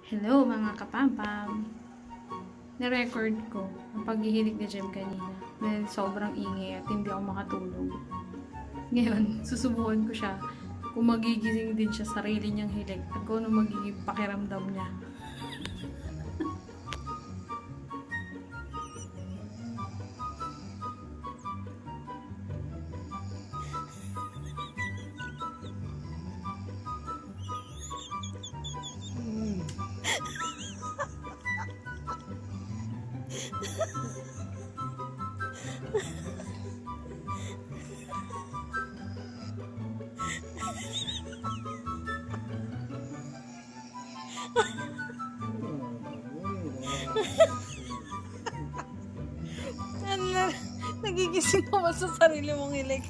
Hello mga kapampam! Na-record ko ang paghihilig ni Jem kanina dahil sobrang ingay at hindi ako makatulog. Ngayon, susubukan ko siya kung magigising din siya sarili niyang hilig at kung ano magiging pakiramdam niya. Ano, nagigising ka ba sa sarili mong hilig?